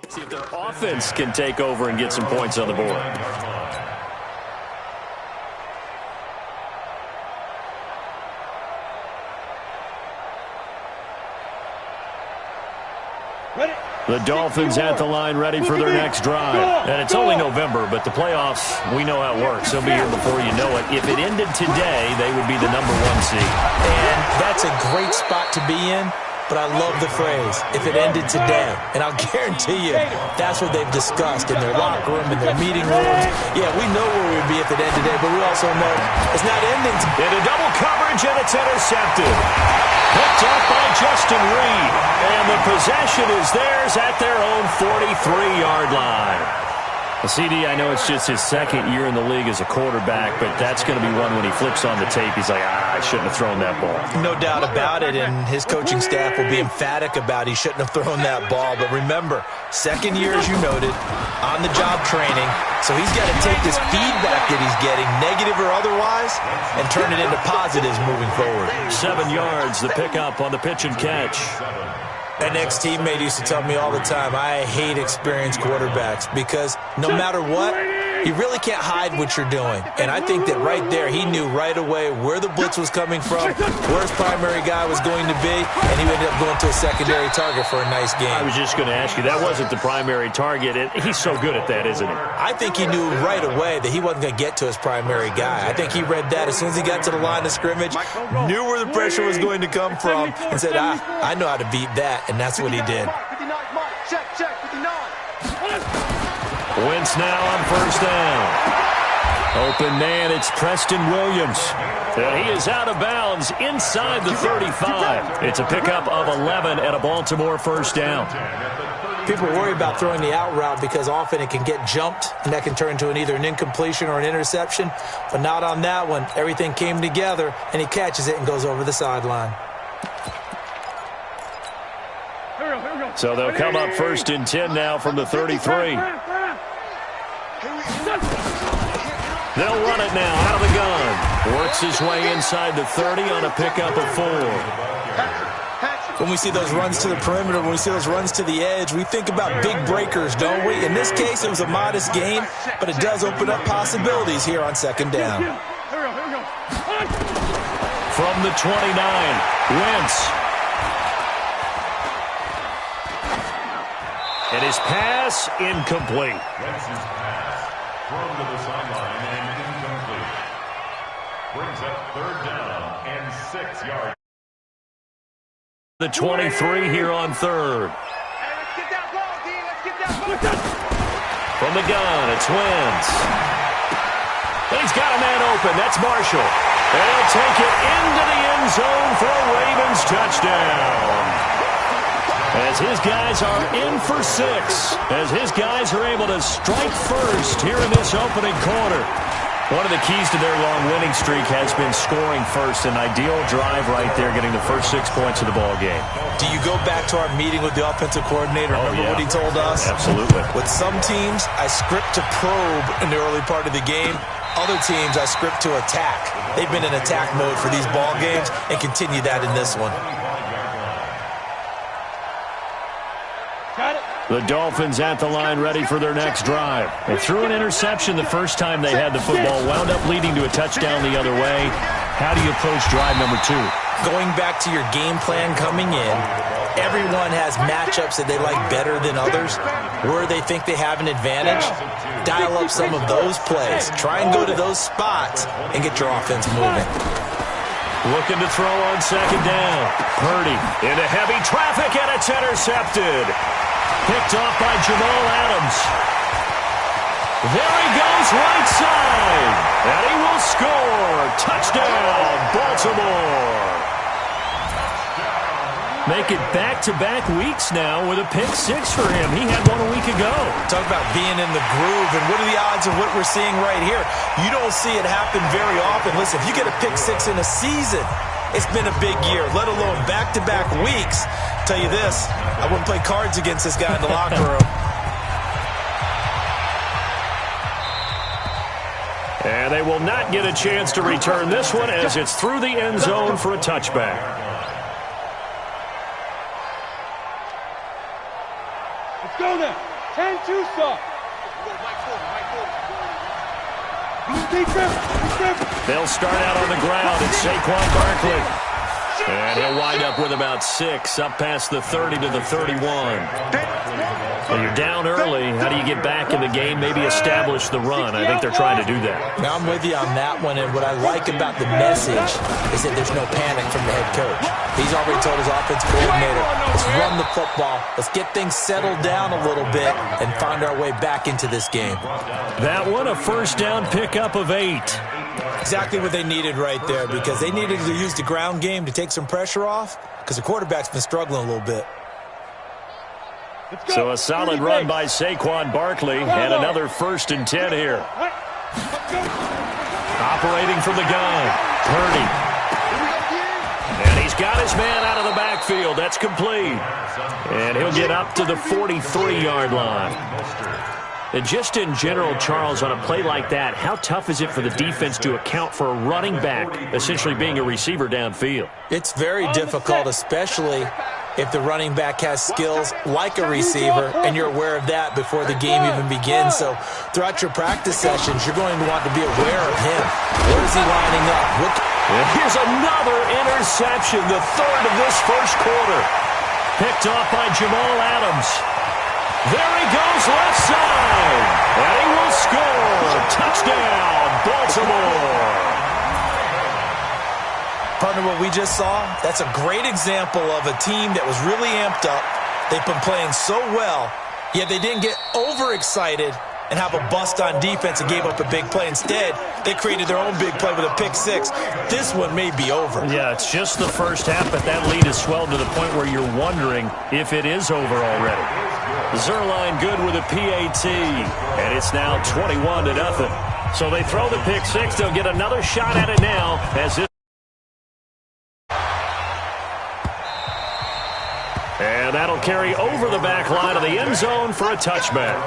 See if their offense can take over and get some points on the board. The Dolphins at the line ready for their next drive. And it's only November, but the playoffs, we know how it works. They'll be here before you know it. If it ended today, they would be the #1 seed. And that's a great spot to be in, but I love the phrase, if it ended today. And I'll guarantee you that's what they've discussed in their locker room, in their meeting rooms. Yeah, we know where we'd be if it ended today, but we also know it's not ending. Into double coverage, and it's intercepted. Picked up by Justin Reed. And the possession is theirs at their own 43-yard line. Well, CD, I know it's just his second year in the league as a quarterback, but that's going to be one when he flips on the tape, he's like, I shouldn't have thrown that ball. No doubt about it, and his coaching staff will be emphatic about he shouldn't have thrown that ball. But remember, second year, as you noted, on-the-job training, so he's got to take this feedback that he's getting, negative or otherwise, and turn it into positives moving forward. 7 yards, the pickup on the pitch and catch. An ex-teammate used to tell me all the time, I hate experienced quarterbacks because no matter what, you really can't hide what you're doing. And I think that right there, he knew right away where the blitz was coming from, where his primary guy was going to be, and he ended up going to a secondary target for a nice game. I was just going to ask you, that wasn't the primary target, and he's so good at that, isn't he? I think he knew right away that he wasn't going to get to his primary guy. I think he read that as soon as he got to the line of scrimmage, knew where the pressure was going to come from, and said, I know how to beat that, and that's what he did. Wentz now on first down. Open man, it's Preston Williams. And he is out of bounds inside the 35. It's a pickup of 11 and a Baltimore first down. People worry about throwing the out route because often it can get jumped, and that can turn into either an incompletion or an interception. But not on that one. Everything came together, and he catches it and goes over the sideline. So they'll come up first and 10 now from the 33. They'll run it now out of the gun. Works his way inside the 30 on a pickup of 4. When we see those runs to the perimeter, when we see those runs to the edge, we think about big breakers, don't we? In this case, it was a modest gain, but it does open up possibilities here on second down. From the 29, Wentz. And his pass incomplete. Thrown to the sideline and incomplete. Brings up third down and 6 yards. The 23 here on third. From the gun, it's Wentz. And he's got a man open. That's Marshall. And he'll take it into the end zone for a Ravens touchdown. As his guys are in for 6. As his guys are able to strike first here in this opening quarter. One of the keys to their long winning streak has been scoring first. An ideal drive right there, getting the first 6 points of the ball game. Do you go back to our meeting with the offensive coordinator? Remember what he told us? Absolutely. With some teams, I script to probe in the early part of the game. Other teams, I script to attack. They've been in attack mode for these ball games and continue that in this one. The Dolphins at the line ready for their next drive. They threw an interception the first time they had the football, wound up leading to a touchdown the other way. How do you approach drive number 2? Going back to your game plan coming in, everyone has matchups that they like better than others, where they think they have an advantage. Dial up some of those plays. Try and go to those spots and get your offense moving. Looking to throw on second down. Purdy into heavy traffic, and it's intercepted. Picked off by Jamal Adams. There he goes, right side. And he will score. Touchdown, Baltimore. Make it back-to-back weeks now with a pick 6 for him. He had one a week ago. Talk about being in the groove, and what are the odds of what we're seeing right here? You don't see it happen very often. Listen, if you get a pick 6 in a season, it's been a big year, let alone back-to-back weeks. I'll tell you this, I wouldn't play cards against this guy in the locker room. And they will not get a chance to return this one as it's through the end zone for a touchback. Let's go now. They'll start out on the ground. It's Saquon Barkley. And he'll wind up with about 6, up past the 30 to the 31. Well, you're down early. How do you get back in the game, maybe establish the run? I think they're trying to do that. Now, I'm with you on that one, and what I like about the message is that there's no panic from the head coach. He's already told his offensive coordinator, let's run the football, let's get things settled down a little bit, and find our way back into this game. That one, a first down pickup of 8. Exactly what they needed right there, because they needed to use the ground game to take some pressure off, because the quarterback's been struggling a little bit. So a solid run by Saquon Barkley, and another 1st and 10 here. Operating from the gun, Purdy. And he's got his man out of the backfield. That's complete. And he'll get up to the 43-yard line. And just in general, Charles, on a play like that, how tough is it for the defense to account for a running back essentially being a receiver downfield? It's very difficult, especially if the running back has skills like a receiver, and you're aware of that before the game even begins. So throughout your practice sessions, you're going to want to be aware of him. Where is he lining up? And here's another interception, the 3rd of this first quarter. Picked off by Jamal Adams. There he goes left side, and he will score. Touchdown, Baltimore. Partner, what we just saw, that's a great example of a team that was really amped up. They've been playing so well, yet they didn't get overexcited and have a bust on defense and gave up a big play. Instead, they created their own big play with a pick 6. This one may be over. Yeah, it's just the first half, but that lead has swelled to the point where you're wondering if it is over already. Zerline good with a PAT, and it's now 21-0. So they throw the pick 6. They'll get another shot at it now as this. And that'll carry over the back line of the end zone for a touchback.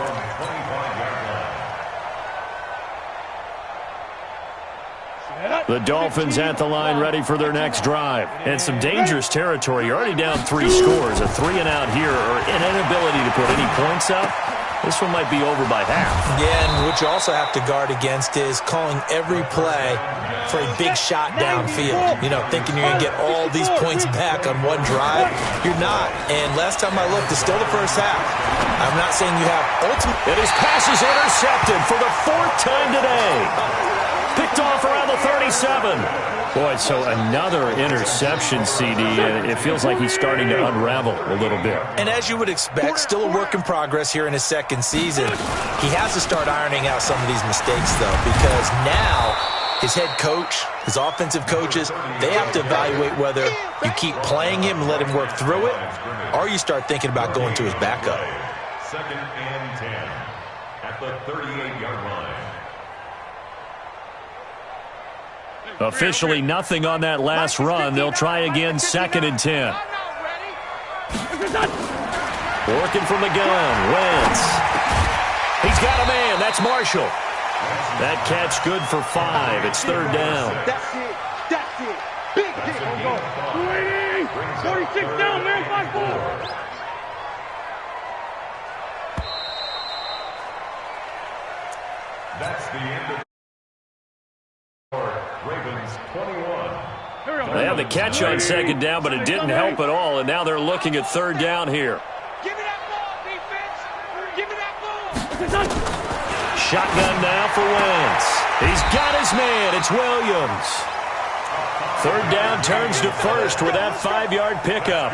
The Dolphins at the line ready for their next drive. And some dangerous territory. You're already down 3 scores. A 3-and-out here or an inability to put any points up. This one might be over by half. Yeah, and what you also have to guard against is calling every play for a big shot downfield. You know, thinking you're going to get all these points back on one drive. You're not. And last time I looked, it's still the first half. I'm not saying you have ultimate. And his pass is intercepted for the 4th time today. Picked off around the 37. Boy, so another interception, CD, and it feels like he's starting to unravel a little bit. And as you would expect, still a work in progress here in his 2nd season. He has to start ironing out some of these mistakes, though, because now his head coach, his offensive coaches, they have to evaluate whether you keep playing him and let him work through it, or you start thinking about going to his backup. 2nd and 10 at the 38-yard line. Officially nothing on that last run. They'll try again, 2nd and 10. Working from the gun, Wentz. He's got a man, that's Marshall. That catch good for 5. It's 3rd down. That's it. That's it. Big hit. 46 down, man. 5-4. That's the end of Ravens 21. They have the catch on 2nd down, but it didn't help at all, and now they're looking at 3rd down here. Give me that ball, defense. Give me that ball. Shotgun now for Wentz. He's got his man. It's Williams. 3rd down turns to 1st with that 5-yard pickup.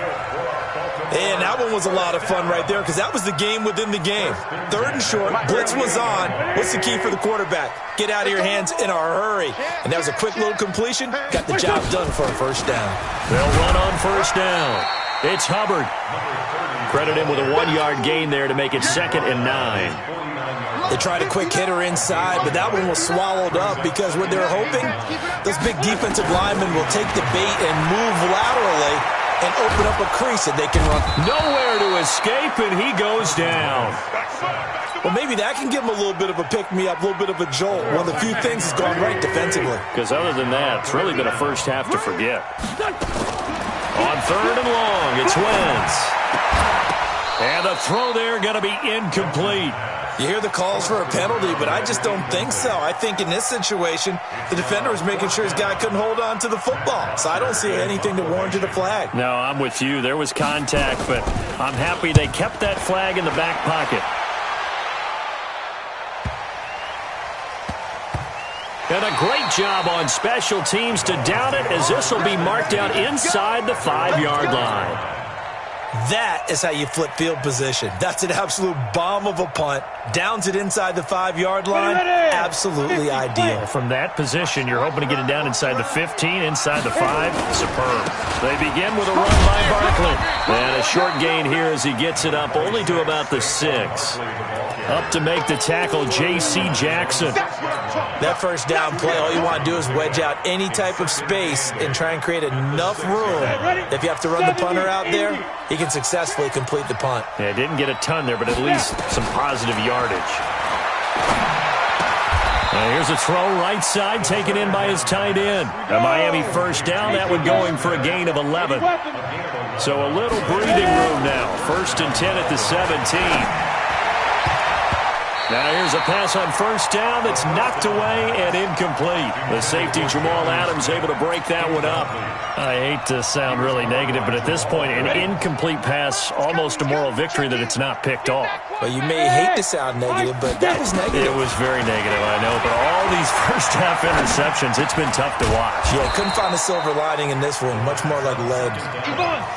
And that one was a lot of fun right there because that was the game within the game. 3rd and short, blitz was on. What's the key for the quarterback? Get out of your hands in a hurry. And that was a quick little completion. Got the job done for a 1st down. They'll run on 1st down. It's Hubbard. Credit him with a 1-yard gain there to make it 2nd and 9. They tried a quick hitter inside, but that one was swallowed up because what they're hoping, those big defensive linemen will take the bait and move laterally and open up a crease that they can run. Nowhere to escape, and he goes down. Well, maybe that can give him a little bit of a pick-me-up, a little bit of a jolt. One of the few things that's gone right defensively. Because other than that, it's really been a first half to forget. On 3rd and long, it's Wentz. And the throw there going to be incomplete. You hear the calls for a penalty, but I just don't think so. I think in this situation, the defender was making sure his guy couldn't hold on to the football. So I don't see anything to warrant a flag. No, I'm with you. There was contact, but I'm happy they kept that flag in the back pocket. And a great job on special teams to down it, as this will be marked out inside the 5-yard line. That is how you flip field position. That's an absolute bomb of a punt. Downs it inside the 5-yard line. Absolutely ideal. From that position, you're hoping to get it down inside the 15, inside the 5. Superb. They begin with a run by Barkley. And a short gain here as he gets it up only to about the 6. Up to make the tackle, J.C. Jackson. That first down play, all you want to do is wedge out any type of space and try and create enough room. If you have to run the punter out there, he can successfully complete the punt. Yeah, didn't get a ton there, but at least some positive yardage. Now here's a throw right side, taken in by his tight end. A Miami first down, that one going for a gain of 11. So a little breathing room now. 1st and 10 at the 17. Now here's a pass on first down that's knocked away and incomplete. The safety, Jamal Adams, able to break that one up. I hate to sound really negative, but at this point, an incomplete pass, almost a moral victory that it's not picked off. Well, you may hate to sound negative, but that was negative. It was very negative, I know, but all these first-half interceptions, it's been tough to watch. Yeah, couldn't find a silver lining in this one. Much more like lead.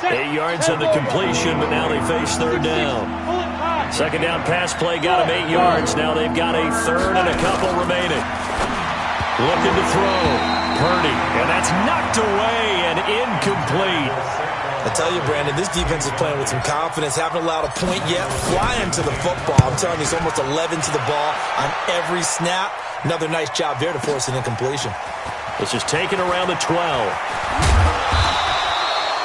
8 yards on the completion, but now they face 3rd down. Second down pass play got them 8 yards. Now they've got a 3rd and a couple remaining. Looking to throw. Purdy. And that's knocked away and incomplete. I tell you, Brandon, this defense is playing with some confidence. Haven't allowed a point yet. Flying to the football. I'm telling you, it's almost 11 to the ball on every snap. Another nice job there to force an incompletion. This is taken around the 12.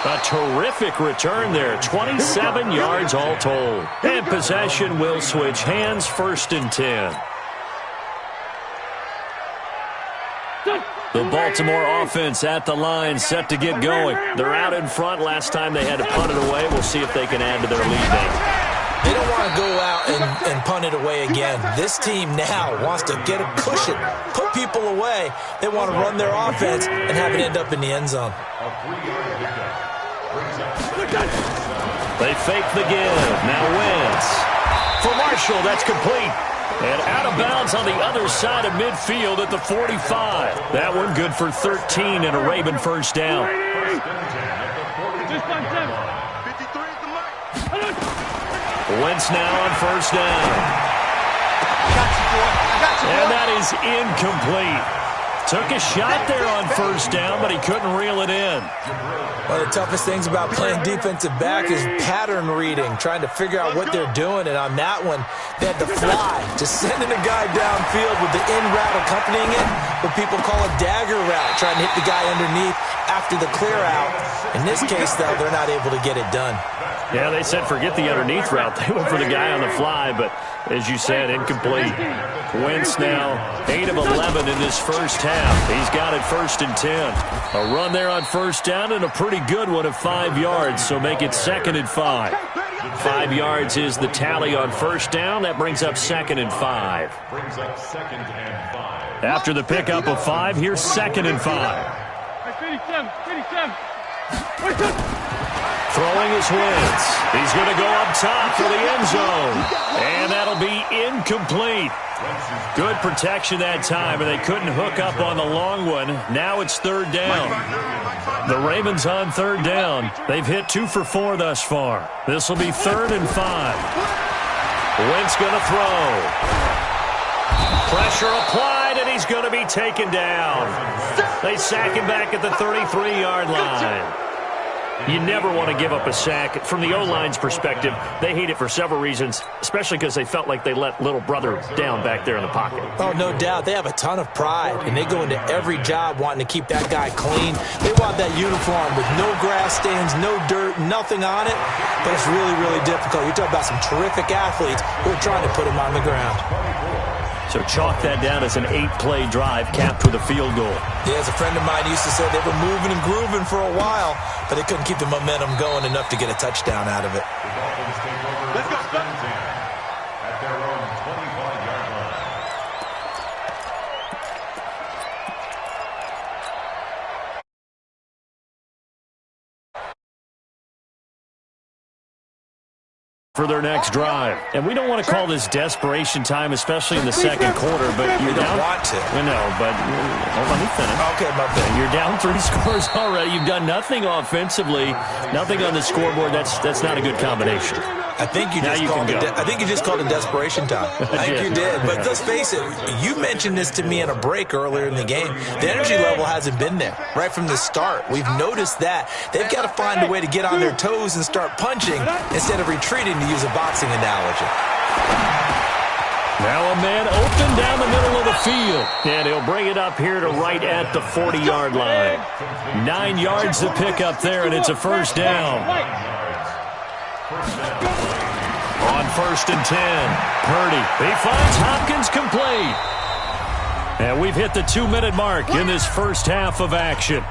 A terrific return there. 27 yards all told. And possession will switch hands. 1st and 10. The Baltimore offense at the line, set to get going. They're out in front. Last time they had to punt it away. We'll see if they can add to their lead now. They don't want to go out and punt it away again. This team now wants to get a cushion, put people away. They want to run their offense and have it end up in the end zone. They fake the give. Now Wentz. For Marshall, that's complete. And out of bounds on the other side of midfield at the 45. That one good for 13 and a Raven first down. Wentz now on first down. And that is incomplete. Took a shot there on first down, but he couldn't reel it in. One of the toughest things about playing defensive back is pattern reading, trying to figure out what they're doing. And on that one, they had to fly, just sending a guy downfield with the in route accompanying it, what people call a dagger route, trying to hit the guy underneath after the clear out. In this case, though, they're not able to get it done. Yeah, they said forget the underneath route. They went for the guy on the fly, but as you said, incomplete. Wentz now 8 of 11 in this first half. He's got it 1st and 10. A run there on first down and a pretty good one of 5 yards, so make it 2nd and 5. 5 yards is the tally on first down. That brings up 2nd and 5. After the pickup of 5, here's 2nd and 5. Throwing is Wentz. He's going to go up top for the end zone. And that'll be incomplete. Good protection that time, and they couldn't hook up on the long one. Now it's 3rd down. The Ravens on 3rd down. They've hit 2 for 4 thus far. This will be 3rd and 5. Wentz going to throw. Pressure applied, and he's going to be taken down. They sack him back at the 33-yard line. You never want to give up a sack. From the O-line's perspective, they hate it for several reasons, especially because they felt like they let little brother down back there in the pocket. Oh, no doubt. They have a ton of pride, and they go into every job wanting to keep that guy clean. They want that uniform with no grass stains, no dirt, nothing on it, but it's really, really difficult. You're talking about some terrific athletes who are trying to put him on the ground. So chalk that down as an 8-play drive capped with a field goal. Yeah, as a friend of mine used to say, they were moving and grooving for a while, but they couldn't keep the momentum going enough to get a touchdown out of it. Let's go. At their own 25-yard line. For their next drive. And we don't want to call this desperation time, especially in the second quarter, but you're down. You don't want to. No, but hold on, let me finish. Okay, my bad. You're down 3 scores already. You've done nothing offensively, nothing on the scoreboard. That's not a good combination. I think you just called it desperation time. I think you did. But let's face it, you mentioned this to me in a break earlier in the game. The energy level hasn't been there right from the start. We've noticed that. They've got to find a way to get on their toes and start punching instead of retreating, to use a boxing analogy. Now a man open down the middle of the field. And he'll bring it up here to right at the 40-yard line. 9 yards to pick up there, and it's a first down. On 1st and 10, Purdy. He finds Hopkins complete. And we've hit the 2-minute mark in this first half of action.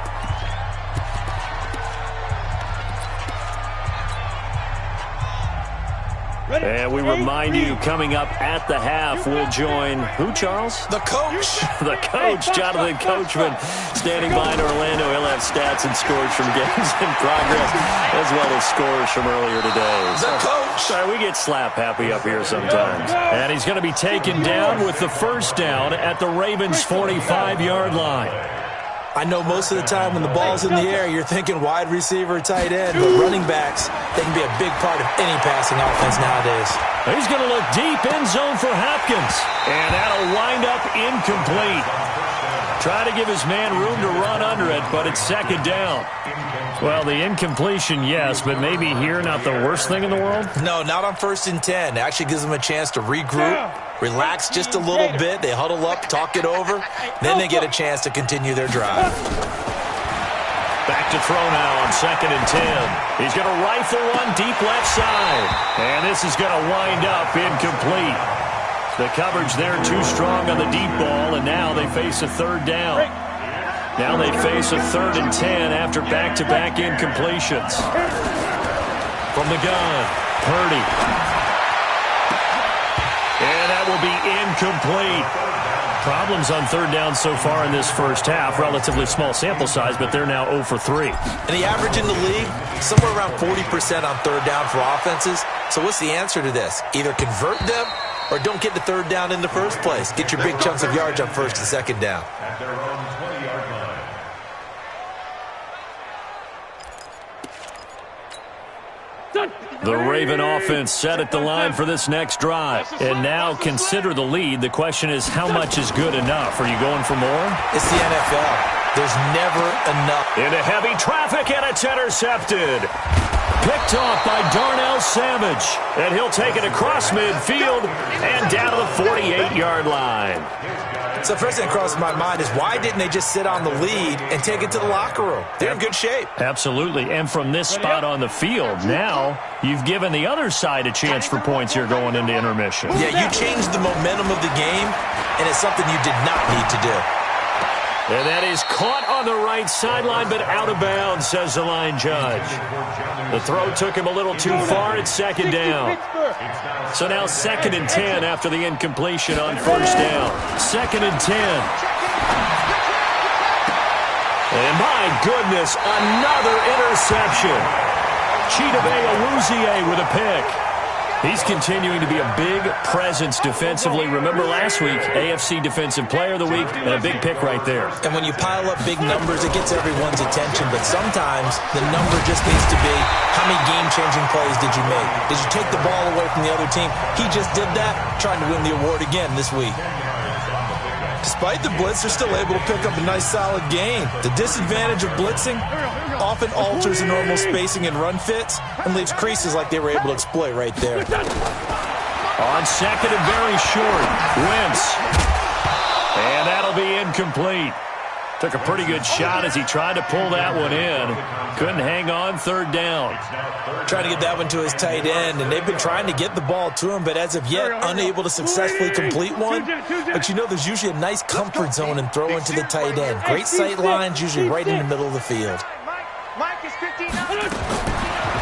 And we remind you, coming up at the half, we'll join who, Charles? The coach. The coach, Jonathan Coachman, standing by in Orlando. He'll have stats and scores from games in progress, as well as scores from earlier today. The coach. Sorry, we get slap happy up here sometimes. And he's going to be taken down with the first down at the Ravens' 45-yard line. I know most of the time when the ball's in the air, you're thinking wide receiver, tight end, but running backs, they can be a big part of any passing offense nowadays. He's going to look deep in zone for Hopkins, and that'll wind up incomplete. Try to give his man room to run under it, but it's second down. Well, the incompletion, yes, but maybe here not the worst thing in the world? No, not on 1st and 10. It actually gives them a chance to regroup, relax just a little bit. They huddle up, talk it over. Then they get a chance to continue their drive. Back to throw now on 2nd and 10. He's going to rifle one deep left side. And this is going to wind up incomplete. The coverage there too strong on the deep ball, and now they face a third down. Now they face a 3rd and 10 after back-to-back incompletions. From the gun, Purdy. And that will be incomplete. Problems on 3rd down so far in this first half. Relatively small sample size, but they're now 0 for 3. And the average in the league, somewhere around 40% on 3rd down for offenses. So what's the answer to this? Either convert them or don't get the 3rd down in the first place. Get your big chunks of yards on 1st and 2nd down. At their own 20-yard line. The Raven offense set at the line for this next drive. And now consider the lead. The question is, how much is good enough? Are you going for more? It's the NFL. There's never enough. Into heavy traffic, and it's intercepted. Picked off by Darnell Savage. And he'll take it across midfield and down to the 48-yard line. So first thing that crosses my mind is, why didn't they just sit on the lead and take it to the locker room? They're in good shape. Absolutely. And from this spot on the field, now you've given the other side a chance for points here going into intermission. Yeah, you changed the momentum of the game, and it's something you did not need to do. And that is caught on the right sideline, but out of bounds, says the line judge. The throw took him a little too far. It's second down. So now 2nd and 10 after the incompletion on 1st down. 2nd and 10. And my goodness, another interception. Chidobe Awuzie with a pick. He's continuing to be a big presence defensively. Remember last week, AFC Defensive Player of the Week, and a big pick right there. And when you pile up big numbers, it gets everyone's attention. But sometimes the number just needs to be, how many game-changing plays did you make? Did you take the ball away from the other team? He just did that, trying to win the award again this week. Despite the blitz, they're still able to pick up a nice, solid gain. The disadvantage of blitzing often alters the normal spacing and run fits and leaves creases like they were able to exploit right there. On 2nd and very short, Wentz. And that'll be incomplete. Took a pretty good shot as he tried to pull that one in. Couldn't hang on, 3rd down. Trying to get that one to his tight end, and they've been trying to get the ball to him, but as of yet, unable to successfully complete one. But you know, there's usually a nice comfort zone in throwing to the tight end. Great sight lines, usually right in the middle of the field. Mike is 15.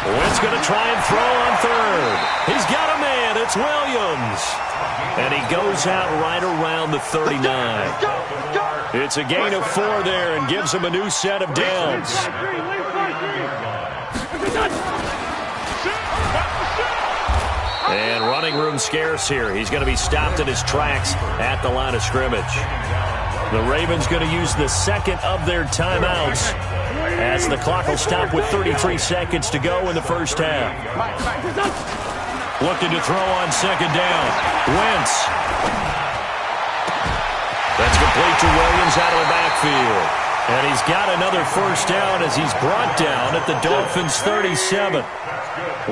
Wentz going to try and throw on third. He's got a man. It's Williams. And he goes out right around the 39. It's a gain of 4 there and gives him a new set of downs. And running room scarce here. He's going to be stopped in his tracks at the line of scrimmage. The Ravens going to use the second of their timeouts as the clock will stop with 33 seconds to go in the first half. Looking to throw on second down. Wentz. That's complete to Williams out of the backfield. And he's got another first down as he's brought down at the Dolphins' 37.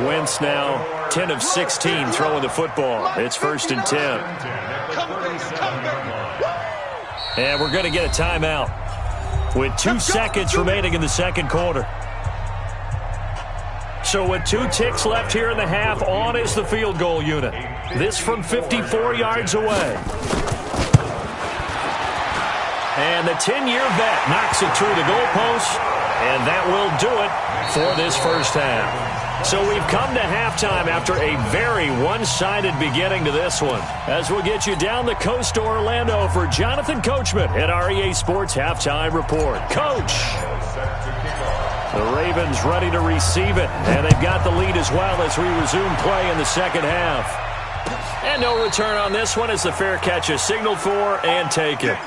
Wentz now 10 of 16 throwing the football. It's 1st and 10. And we're going to get a timeout with 2 seconds remaining in the second quarter. So with 2 ticks left here in the half, on is the field goal unit. This from 54 yards away. And the 10-year vet knocks it through the goalpost, and that will do it for this first half. So we've come to halftime after a very one-sided beginning to this one. As we'll get you down the coast to Orlando for Jonathan Coachman at our EA Sports Halftime Report. Coach! The Ravens ready to receive it, and they've got the lead as well as we resume play in the second half. And no return on this one as the fair catch is signaled for and taken.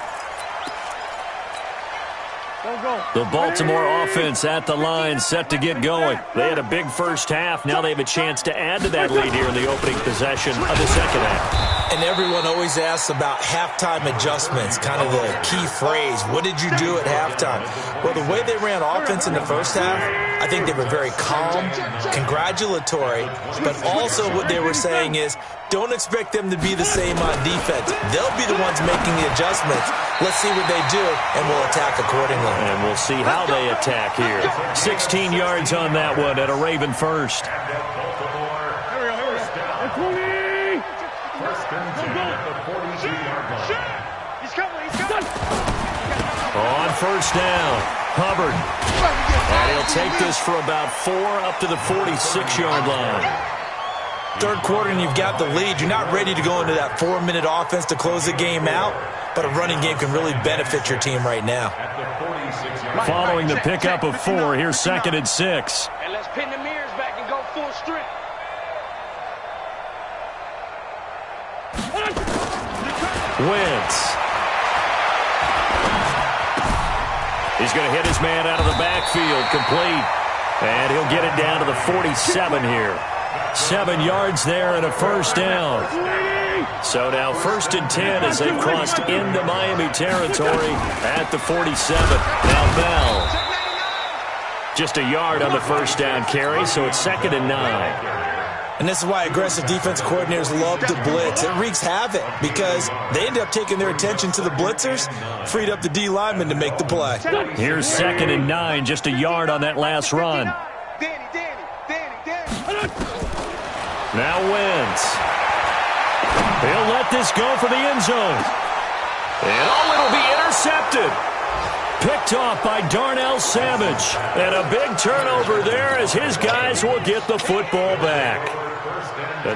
The Baltimore offense at the line set to get going. They had a big first half. Now they have a chance to add to that lead here in the opening possession of the second half. And everyone always asks about halftime adjustmts, kind of the key phrase. What did you do at halftime? Well, the way they ran offense in the first half, I think they were very calm, congratulatory, but also what they were saying is, don't expect them to be the same on defense. They'll be the ones making the adjustments. Let's see what they do, and we'll attack accordingly. And we'll see how they attack here. 16 yards on that one at a Raven first. On first down, Hubbard. And he'll take this for about 4 up to the 46-yard line. Third quarter and you've got the lead. You're not ready to go into that 4-minute offense to close the game out, but a running game can really benefit your team right now. Following the pickup of 4, here's 2nd and 6. And let's pin the mirrors back and go full strength. Wentz. He's going to hit his man out of the backfield, complete. And he'll get it down to the 47 here. 7 yards there and a first down. So now 1st and 10 as they've crossed into Miami territory at the 47. Now Bell. Just a yard on the first down carry, so it's 2nd and 9. And this is why aggressive defense coordinators love to blitz. It wreaks havoc because they end up taking their attention to the blitzers, freed up the D lineman to make the play. Here's 2nd and 9, just a yard on that last run. Now Wentz. He'll let this go for the end zone. And it'll be intercepted. Picked off by Darnell Savage. And a big turnover there as his guys will get the football back.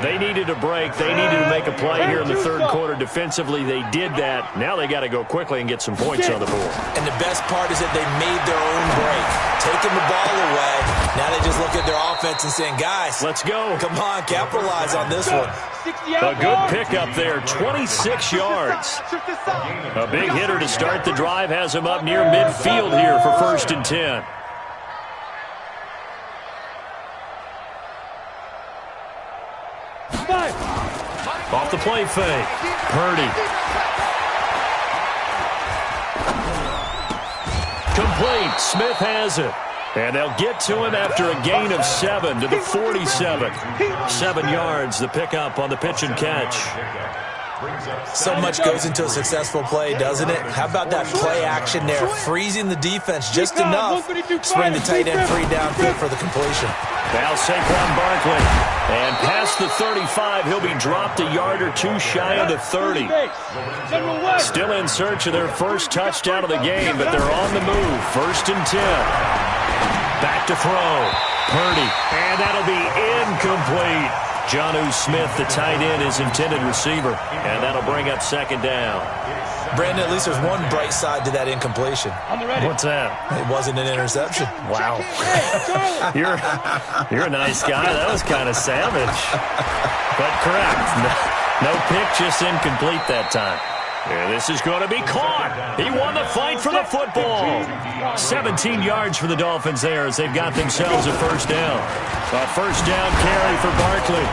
They needed a break. They needed to make a play here in the third quarter. Defensively, they did that. Now they got to go quickly and get some points on the board. And the best part is that they made their own break. Taking the ball away. Now they just look at their offense and saying, guys, let's go. Come on, capitalize on this one. A good pickup there, 26 yards. A big hitter to start the drive has him up near midfield here for 1st and 10. Off the play fake. Purdy. Complete. Smith has it. And they'll get to him after a gain of 7 to the 47. 7 yards, the pickup on the pitch and catch. So much goes into a successful play, doesn't it? How about that play action there, freezing the defense just enough to bring the tight end free downfield for the completion. Now Saquon Barkley. And past the 35, he'll be dropped a yard or 2 shy of the 30. Still in search of their first touchdown of the game, but they're on the move. 1st and 10. Back to throw. Purdy. And that'll be incomplete. Jonnu Smith, the tight end, is intended receiver. And that'll bring up second down. Brandon, at least there's one bright side to that incompletion. What's that? It wasn't an interception. Wow. You're a nice guy. That was kind of savage. But correct. No pick, just incomplete that time. And this is going to be caught. He won the fight for the football. 17 yards for the Dolphins there as they've got themselves a first down. A first down carry for Barkley.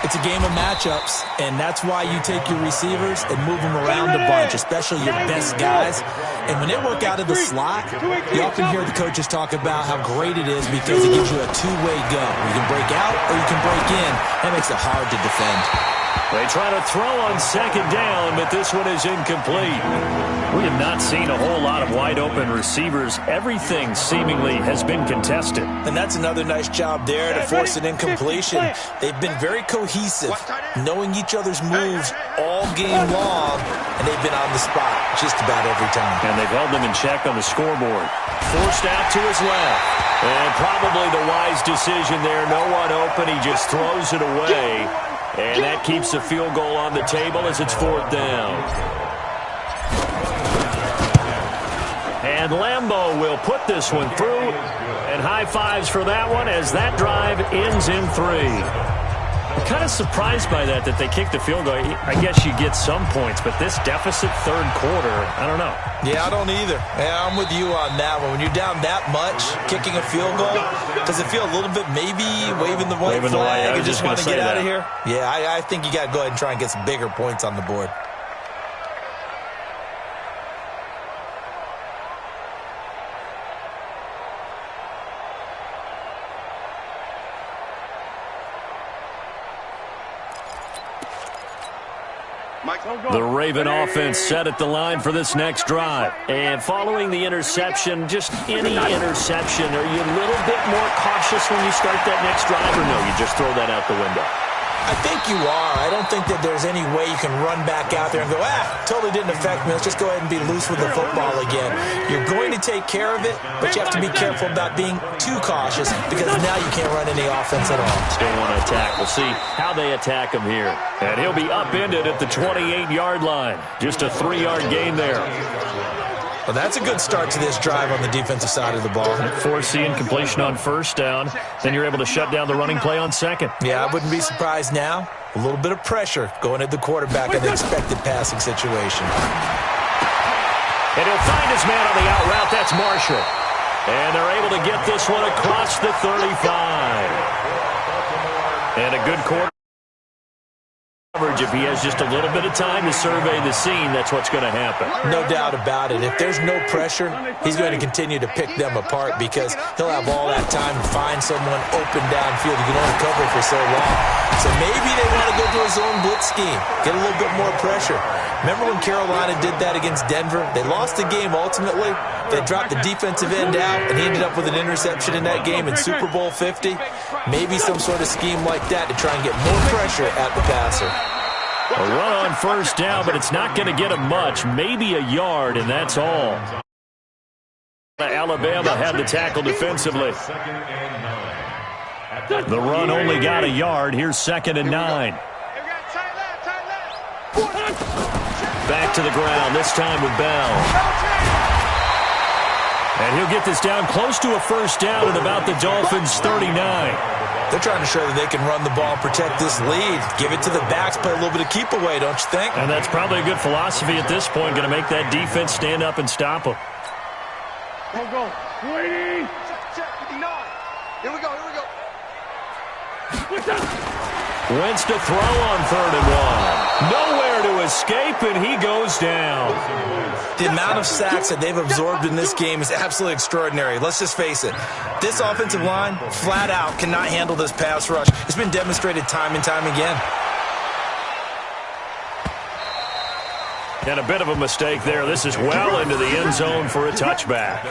It's a game of matchups, and that's why you take your receivers and move them around a bunch, especially your best guys. And when they work out of the slot, you often hear the coaches talk about how great it is because it gives you a two-way go. You can break out or you can break in. That makes it hard to defend. They try to throw on second down, but this one is incomplete. We have not seen a whole lot of wide-open receivers. Everything seemingly has been contested. And that's another nice job there to force an incompletion. They've been very cohesive, knowing each other's moves all game long, and they've been on the spot just about every time. And they've held them in check on the scoreboard. Forced out to his left. And probably the wise decision there. No one open. He just throws it away. And that keeps the field goal on the table as it's fourth down. And Lambeau will put this one through. And high fives for that one as that drive ends in 3. I'm kind of surprised by that they kicked the field goal. I guess you get some points, but this deficit third quarter, I don't know. Yeah, I don't either. Yeah, I'm with you on that one. When you're down that much, kicking a field goal, does it feel a little bit maybe waving the white flag and just want to get out of here? Yeah, I think you got to go ahead and try and get some bigger points on the board. The Raven offense set at the line for this next drive. And following the interception, just any interception, are you a little bit more cautious when you start that next drive, or no, you just throw that out the window? I think you are. I don't think that there's any way you can run back out there and go, totally didn't affect me. Let's just go ahead and be loose with the football again. You're going to take care of it, but you have to be careful about being too cautious because now you can't run any offense at all. Still want to attack. We'll see how they attack him here. And he'll be upended at the 28-yard line. Just a 3-yard gain there. Well, that's a good start to this drive on the defensive side of the ball. Force the incompletion on first down. Then you're able to shut down the running play on second. Yeah, I wouldn't be surprised now. A little bit of pressure going at the quarterback in the expected passing situation. And he'll find his man on the out route. That's Marshall. And they're able to get this one across the 35. And a good quarter. If he has just a little bit of time to survey the scene, that's what's going to happen. No doubt about it. If there's no pressure, he's going to continue to pick them apart because he'll have all that time to find someone open downfield. You can only cover for so long. So maybe they want to go to a zone blitz scheme, get a little bit more pressure. Remember when Carolina did that against Denver? They lost the game ultimately. They dropped the defensive end out, and he ended up with an interception in that game in Super Bowl 50. Maybe some sort of scheme like that to try and get more pressure at the passer. A run on first down, but it's not going to get him much. Maybe a yard, and that's all. Alabama had the tackle defensively. The run only got a yard. Here's 2nd and 9. Back to the ground, this time with Bell. And he'll get this down close to a first down at about the Dolphins' 39. They're trying to show that they can run the ball and protect this lead. Give it to the backs, play a little bit of keep away, don't you think? And that's probably a good philosophy at this point, going to make that defense stand up and stop them. Go. Waiting. Check. Here we go. Wentz to throw on 3rd and 1. Nowhere to escape, and he goes down. The amount of sacks that they've absorbed in this game is absolutely extraordinary. Let's just face it. This offensive line, flat out, cannot handle this pass rush. It's been demonstrated time and time again. And a bit of a mistake there. This is well into the end zone for a touchback.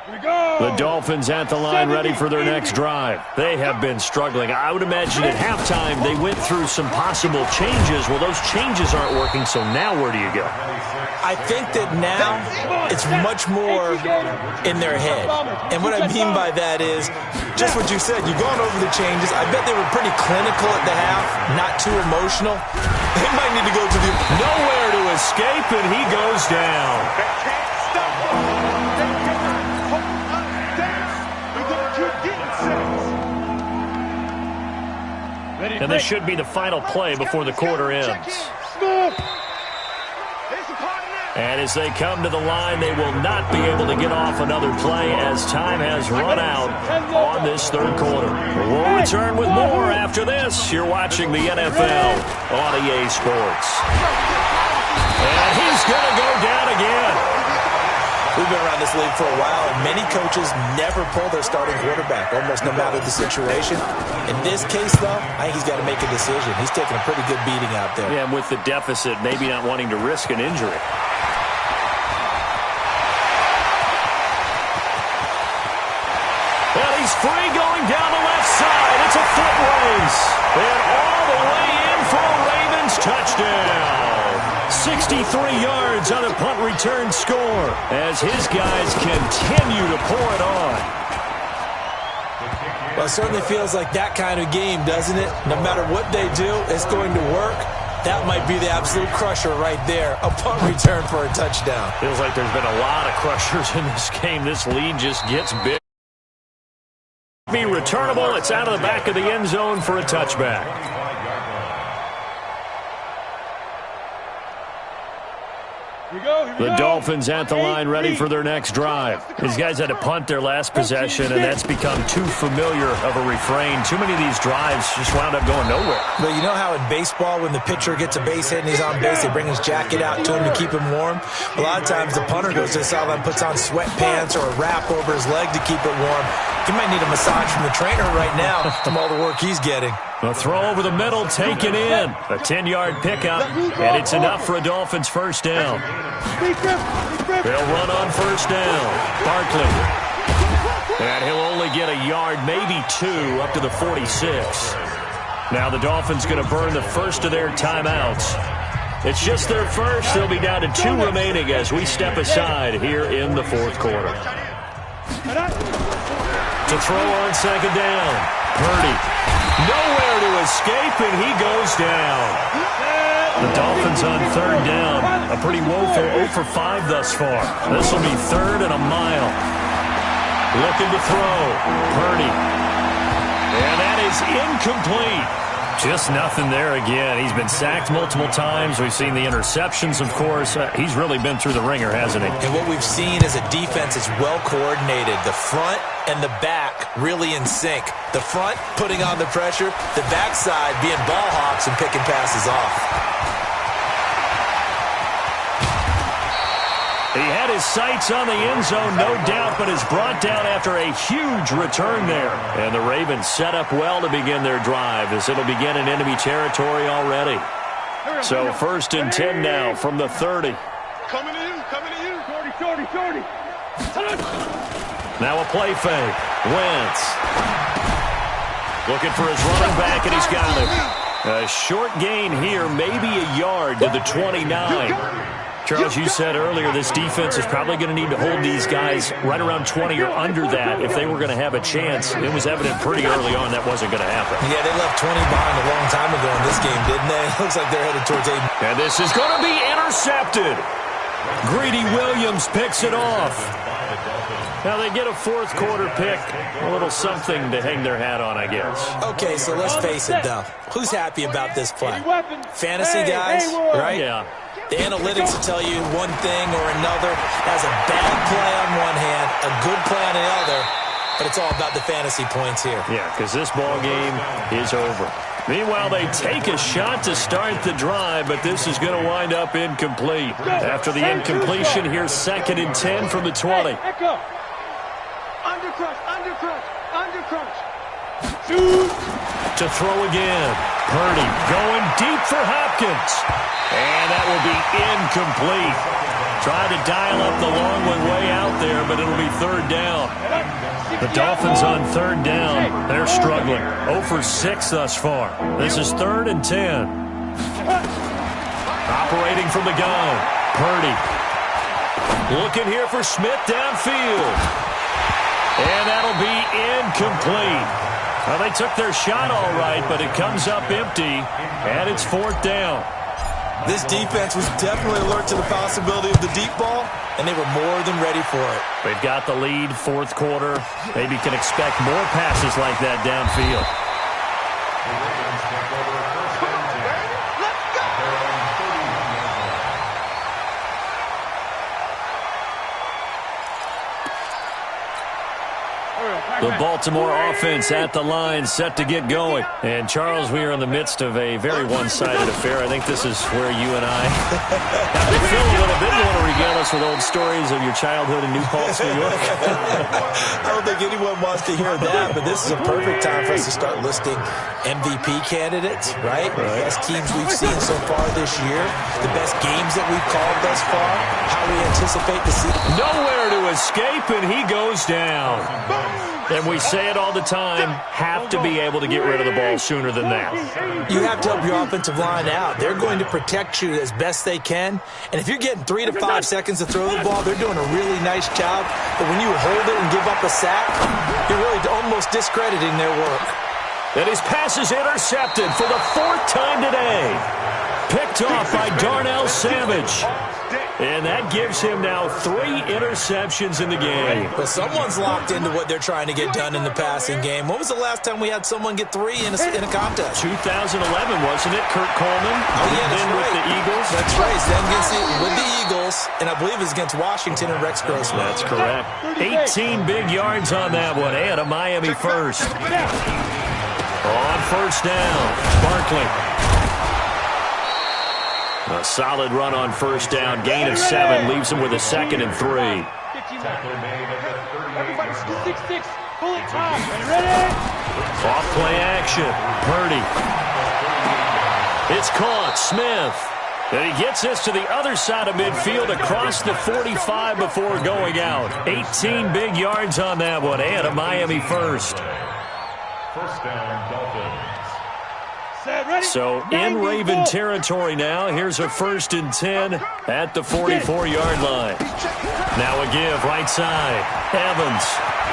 The Dolphins at the line ready for their next drive. They have been struggling. I would imagine at halftime they went through some possible changes. Well, those changes aren't working, so now where do you go? I think that now it's much more in their head. And what I mean by that is just what you said. You've gone over the changes. I bet they were pretty clinical at the half, not too emotional. They might need to go to the... Nowhere to escape, and he goes down. And this should be the final play before the quarter ends. And as they come to the line, they will not be able to get off another play as time has run out on this third quarter. We'll return with more after this. You're watching the NFL on EA Sports. And he's going to go down again. We've been around this league for a while, and many coaches never pull their starting quarterback, almost no matter the situation. In this case, though, I think he's got to make a decision. He's taking a pretty good beating out there. Yeah, and with the deficit, maybe not wanting to risk an injury. Well, he's free going down the left side. It's a foot race. And all the way in for a Ravens touchdown. 63 yards on a punt return score as his guys continue to pour it on. Well, it certainly feels like that kind of game, doesn't it? No matter what they do, it's going to work. That might be the absolute crusher right there. A punt return for a touchdown. Feels like there's been a lot of crushers in this game. This lead just gets big. Be returnable. It's out of the back of the end zone for a touchback. The Dolphins at the line ready for their next drive. These guys had to punt their last possession, and that's become too familiar of a refrain. Too many of these drives just wound up going nowhere. But you know how in baseball, when the pitcher gets a base hit and he's on base, they bring his jacket out to him to keep him warm? A lot of times the punter goes to the sideline, puts on sweatpants or a wrap over his leg to keep it warm. He might need a massage from the trainer right now from all the work he's getting. A throw over the middle, taken in. A 10-yard pickup, and it's enough for a Dolphins first down. They'll run on first down. Barkley. And he'll only get a yard, maybe two, up to the 46. Now the Dolphins going to burn the first of their timeouts. It's just their first. They'll be down to two remaining as we step aside here in the fourth quarter. To throw on second down. Purdy. Nowhere to escape, and he goes down. The Dolphins on third down. A pretty woeful 0 for 5 thus far. This will be third and a mile. Looking to throw. Purdy. And that is incomplete. Just nothing there again. He's been sacked multiple times. We've seen the interceptions, of course. He's really been through the ringer, hasn't he? And what we've seen is a defense that's well coordinated. The front and the back really in sync. The front putting on the pressure. The backside being ball hawks and picking passes off. He had his sights on the end zone, no doubt, but is brought down after a huge return there. And the Ravens set up well to begin their drive as it'll begin in enemy territory already. So first and 10 now from the 30. Coming to you. Shorty. Now a play fake. Wentz. Looking for his running back, and he's got him. A short gain here, maybe a yard to the 29. Charles, you said earlier this defense is probably going to need to hold these guys right around 20 or under that if they were going to have a chance. It was evident pretty early on that wasn't going to happen. Yeah, they left 20 behind a long time ago in this game, didn't they? Looks like they're headed towards 8. And this is going to be intercepted. Greedy Williams picks it off. Now they get a fourth quarter pick. A little something to hang their hat on, I guess. Okay, so let's face it, though. Who's happy about this play? Fantasy guys, right? Yeah. The analytics will tell you one thing or another. Has a bad play on one hand, a good play on the other, but it's all about the fantasy points here. Yeah, because this ball game is over. Meanwhile, they take a shot to start the drive, but this is going to wind up incomplete. After the incompletion, here's second and 10 from the 20. Undercrush. To throw again. Purdy going deep for Hopkins. And that will be incomplete. Trying to dial up the long one way out there, but it'll be third down. The Dolphins on third down. They're struggling. 0 for 6 thus far. This is 3rd and 10. Operating from the gun. Purdy. Looking here for Smith downfield. And that'll be incomplete. Well, they took their shot all right, but it comes up empty, and it's 4th down. This defense was definitely alert to the possibility of the deep ball, and they were more than ready for it. They've got the lead, 4th quarter. Maybe can expect more passes like that downfield. The Baltimore offense at the line, set to get going. And, Charles, we are in the midst of a very one-sided affair. I think this is where you and I have to fill a little bit. You want to regale us with old stories of your childhood in New Paltz, New York? I don't think anyone wants to hear that, but this is a perfect time for us to start listing MVP candidates, right? The best teams we've seen so far this year, the best games that we've called thus far, how we anticipate the season. Nowhere to escape, and he goes down. And we say it all the time, have to be able to get rid of the ball sooner than that. You have to help your offensive line out. They're going to protect you as best they can. And if you're getting 3 to 5 seconds to throw the ball, they're doing a really nice job. But when you hold it and give up a sack, you're really almost discrediting their work. And his pass is intercepted for the 4th time today. Picked off by Darnell Savage. And that gives him now 3 interceptions in the game. Well, someone's locked into what they're trying to get done in the passing game. When was the last time we had someone get 3 in a contest? 2011, wasn't it? Kurt Coleman. Oh, yeah, that's then right. With the Eagles. That's right. Then with the Eagles, and I believe it's against Washington and Rex Grossman. That's correct. 18 big yards on that one, and a Miami first. On first down, Barkley. A solid run on first down. Gain of 7 leaves him with a 2nd and 3. Off play action. Purdy. It's caught. Smith. And he gets this to the other side of midfield across the 45 before going out. 18 big yards on that one, and a Miami first. First down, Dolphins. So in Raven territory now. Here's a 1st and 10 at the 44-yard line. Now a give right side. Evans.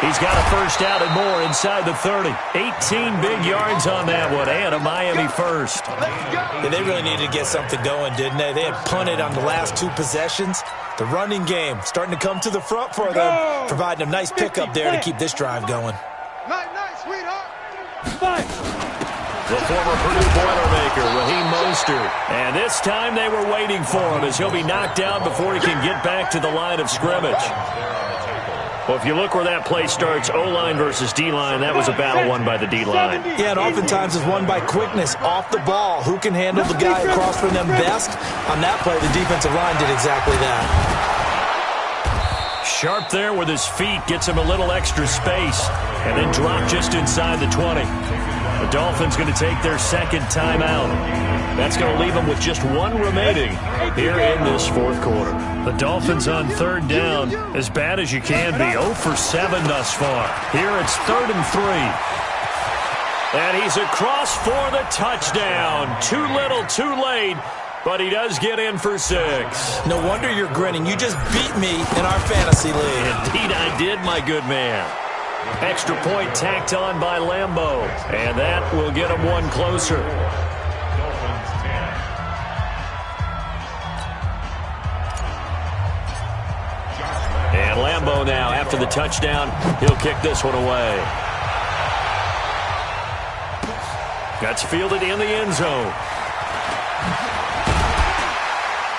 He's got a first out and more inside the 30. 18 big yards on that one, and a Miami first. Yeah, they really needed to get something going, didn't they? They had punted on the last 2 possessions. The running game starting to come to the front for them, providing a nice pickup there to keep this drive going. Night, sweetheart. The former Purdue Boilermaker, Raheem Mostert. And this time they were waiting for him as he'll be knocked down before he can get back to the line of scrimmage. Well, if you look where that play starts, O-line versus D-line, that was a battle won by the D-line. Yeah, and oftentimes it's won by quickness off the ball. Who can handle the guy across from them best? On that play, the defensive line did exactly that. Sharp there with his feet, gets him a little extra space, and then drop just inside the 20. The Dolphins going to take their 2nd timeout. That's going to leave them with just 1 remaining here in this 4th quarter. The Dolphins on 3rd down, as bad as you can be. 0 for 7 thus far. Here it's 3rd and 3. And he's across for the touchdown. Too little, too late. But he does get in for 6. No wonder you're grinning. You just beat me in our fantasy league. Indeed I did, my good man. Extra point tacked on by Lambeau. And that will get him 1 closer. Dolphins 10. And Lambeau now, after the touchdown, he'll kick this one away. That's fielded in the end zone.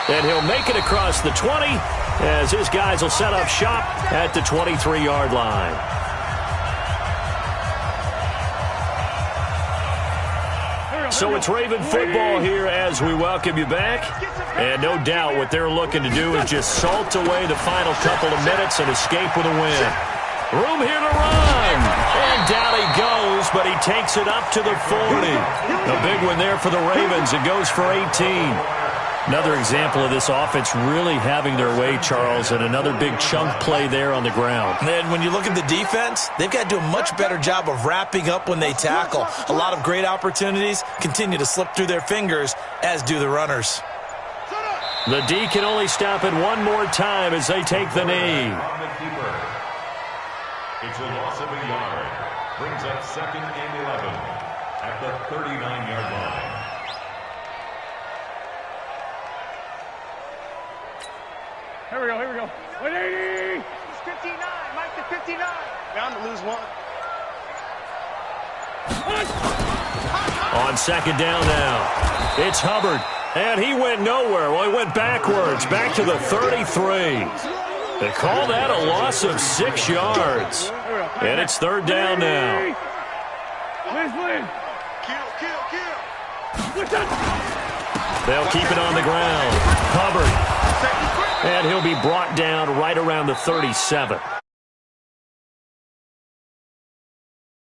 And he'll make it across the 20 as his guys will set up shop at the 23-yard line. So it's Raven football here as we welcome you back. And no doubt what they're looking to do is just salt away the final couple of minutes and escape with a win. Room here to run. And down he goes, but he takes it up to the 40. A big one there for the Ravens. It goes for 18. Another example of this offense really having their way, Charles, and another big chunk play there on the ground. And when you look at the defense, they've got to do a much better job of wrapping up when they tackle. A lot of great opportunities continue to slip through their fingers, as do the runners. The D can only stop it one more time as they take the knee. It's a loss of a yard. Brings up 2nd and 11 at the 39-yard line. Here we go. 180. It's 59. Mike to 59. Bound to lose one. On 2nd down now. It's Hubbard. And he went nowhere. Well, he went backwards. Back to the 33. They call that a loss of 6 yards. And it's 3rd down now. They'll keep it on the ground. Hubbard. And he'll be brought down right around the 37.